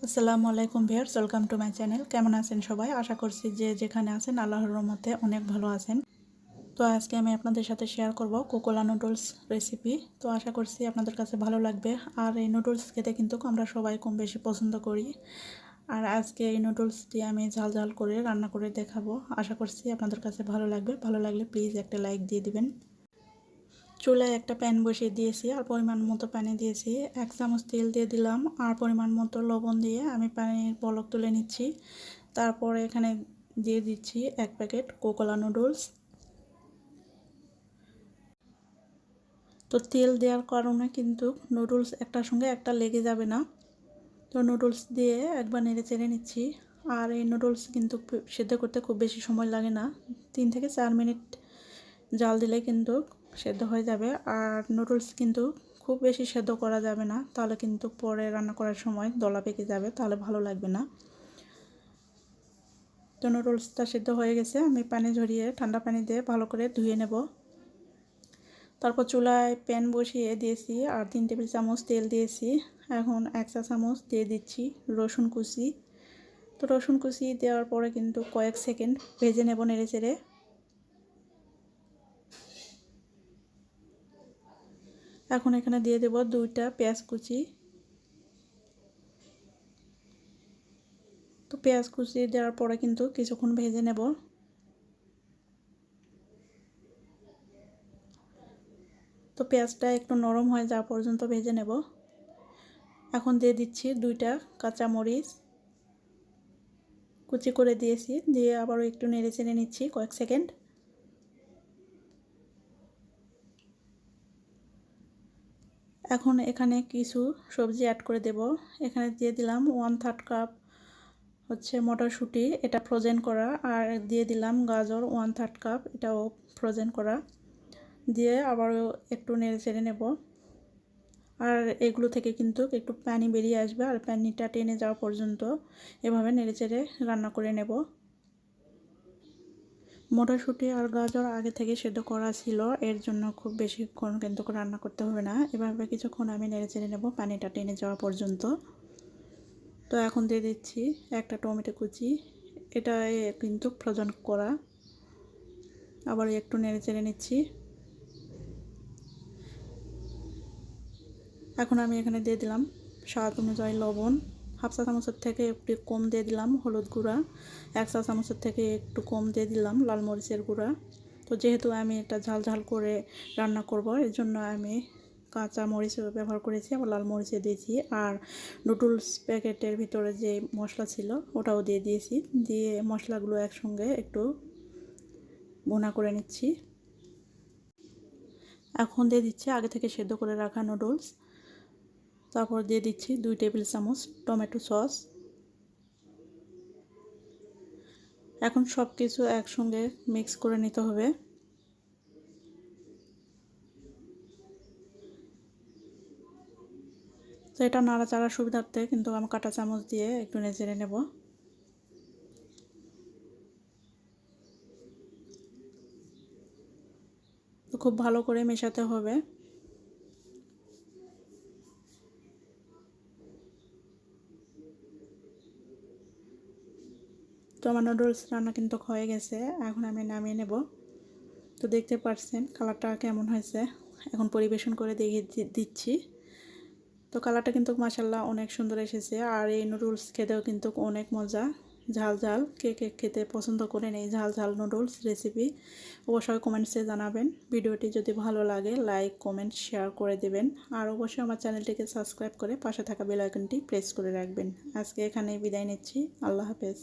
আসসালামু আলাইকুম viewers, welcome to my channel. কেমন আছেন সবাই? আশা করছি যে যেখানে আছেন আল্লাহর রহমতে অনেক ভালো আছেন। তো আজকে আমি আপনাদের সাথে শেয়ার করব কোকোলা নুডলস রেসিপি। তো আশা করছি আপনাদের কাছে ভালো লাগবে। আর এই নুডলস খেতে কিন্তু আমরা সবাই কম বেশি পছন্দ করি। আর আজকে এই নুডলস দিয়ে আমি ঝাল ঝাল করে রান্না করে দেখাবো। আশা করছি আপনাদের কাছে ভালো লাগবে। ভালো লাগলে প্লিজ একটা লাইক দিয়ে দিবেন। চুলায় একটা প্যান বসিয়ে দিয়েছি আর পরিমাণ মতো পানি দিয়েছি। 1 চামচ তেল দিয়ে দিলাম আর পরিমাণ মতো লবণ দিয়ে আমি পানির বলক তুলে নিচ্ছি। তারপরে এখানে দিয়ে দিচ্ছি 1 প্যাকেট কোকোলা নুডলস। তো তেল দেওয়ার কারণে কিন্তু নুডলস একটার সঙ্গে একটা লেগে যাবে না। তো নুডলস দিয়ে একবার নেড়ে চেড়ে নিচ্ছি। আর এই নুডলস কিন্তু সেদ্ধ করতে খুব বেশি সময় লাগে না, 3 থেকে 4 মিনিট জাল দিলে কিন্তু সেদ্ধ হয়ে যাবে। আর নুডলস কিন্তু খুব বেশি সেদ্ধ করা যাবে না, তাহলে কিন্তু পরে রান্না করার সময় দলা পেকে যাবে, তাহলে ভালো লাগবে না। তো নুডলসটা সেদ্ধ হয়ে গেছে, আমি পানি ঝরিয়ে ঠান্ডা পানি দিয়ে ভালো করে ধুয়ে নেব। তারপর চুলায় প্যান বসিয়ে দিয়েছি আর 3 টেবিল চামচ তেল দিয়েছি। এখন 1 চা চামচ দিয়ে দিচ্ছি রসুন কুচি। তো রসুন কুচি দেওয়ার পরে কিন্তু কয়েক সেকেন্ড ভেজে নেব নেড়ে চেড়ে। এখন এখানে দিয়ে দেব 2টা পেঁয়াজ কুচি। তো পেঁয়াজ কুচি দেওয়ার পরে কিন্তু কিছুক্ষণ ভেজে নেব। তো পেঁয়াজটা একটু নরম হয়ে যাওয়া পর্যন্ত ভেজে নেব। এখন দিয়ে দিচ্ছি 2টা কাঁচা মরিচ কুচি করে দিয়েছি, দিয়ে আবারও একটু নেড়ে চেড়ে নিচ্ছি কয়েক সেকেন্ড। এখন এখানে কিছু সবজি অ্যাড করে দেব। এখানে দিয়ে দিলাম 1/3 কাপ হচ্ছে মটরশুঁটি, এটা ফ্রোজেন করা। আর দিয়ে দিলাম গাজর 1/3 কাপ, এটাও ফ্রোজেন করা। দিয়ে আবারও একটু নেড়ে চেড়ে নেব। আর এগুলো থেকে কিন্তু একটু পানি বেরিয়ে আসবে, আর পানিটা টেনে যাওয়া পর্যন্ত এভাবে নেড়ে চেড়ে রান্না করে নেব। মটরশুঁটি আর গাজর আগে থেকে সেদ্ধ করা ছিল, এর জন্য খুব বেশিক্ষণ কিন্তু রান্না করতে হবে না। এভাবে কিছুক্ষণ আমি নেড়ে চেড়ে নেব পানিটা টেনে যাওয়া পর্যন্ত। তো এখন দিয়ে দিচ্ছি একটা টমেটো কুচি, এটা কিন্তু ফ্রোজেন করা। আবার একটু নেড়ে চেড়ে নিচ্ছি। এখন আমি এখানে দিয়ে দিলাম স্বাদ অনুযায়ী লবণ। 1/2 চা চামচের থেকে একটু কম দিয়ে দিলাম হলুদ গুঁড়া। 1 চা চামচের থেকে একটু কম দিয়ে দিলাম লাল মরিচের গুঁড়া। তো যেহেতু আমি এটা ঝাল ঝাল করে রান্না করব, এর জন্য আমি কাঁচা মরিচ ব্যবহার করেছি, আবার লাল মরিচে দিয়েছি। আর নুডলস প্যাকেটের ভিতরে যে মশলা ছিল ওটাও দিয়ে দিয়েছি। দিয়ে মশলাগুলো একসঙ্গে একটু ভুনা করে নিচ্ছি। এখন দিয়ে দিচ্ছি আগে থেকে সেদ্ধ করে রাখা নুডলস। তারপর দিয়ে দিচ্ছি 2 টেবিল চামচ টমেটো সস। এখন সব কিছু একসঙ্গে মিক্স করে নিতে হবে। তো এটা নাড়াচাড়ার সুবিধার্থে কিন্তু আমি কাঁটা চামচ দিয়ে একটু নেড়ে নেব। তো খুব ভালো করে মেশাতে হবে। তো আমার নুডলস রান্না কিন্তু হয়ে গেছে, এখন আমি নামিয়ে নেব। তো দেখতে পাচ্ছেন কালারটা কেমন হয়েছে। এখন পরিবেশন করে দেখিয়ে দিচ্ছি। তো কালারটা কিন্তু মাশাআল্লাহ অনেক সুন্দর এসেছে। আর এই নুডলস খেতেও কিন্তু অনেক মজা, ঝাল ঝাল। কে কে খেতে পছন্দ করেন এই ঝাল ঝাল নুডলস রেসিপি, অবশ্যই কমেন্টসে জানাবেন। ভিডিওটি যদি ভালো লাগে লাইক কমেন্ট শেয়ার করে দেবেন। আর অবশ্যই আমার চ্যানেলটিকে সাবস্ক্রাইব করে পাশে থাকা বেল আইকনটি প্রেস করে রাখবেন। আজকে এখানেই বিদায় নিচ্ছি। আল্লাহ হাফেজ।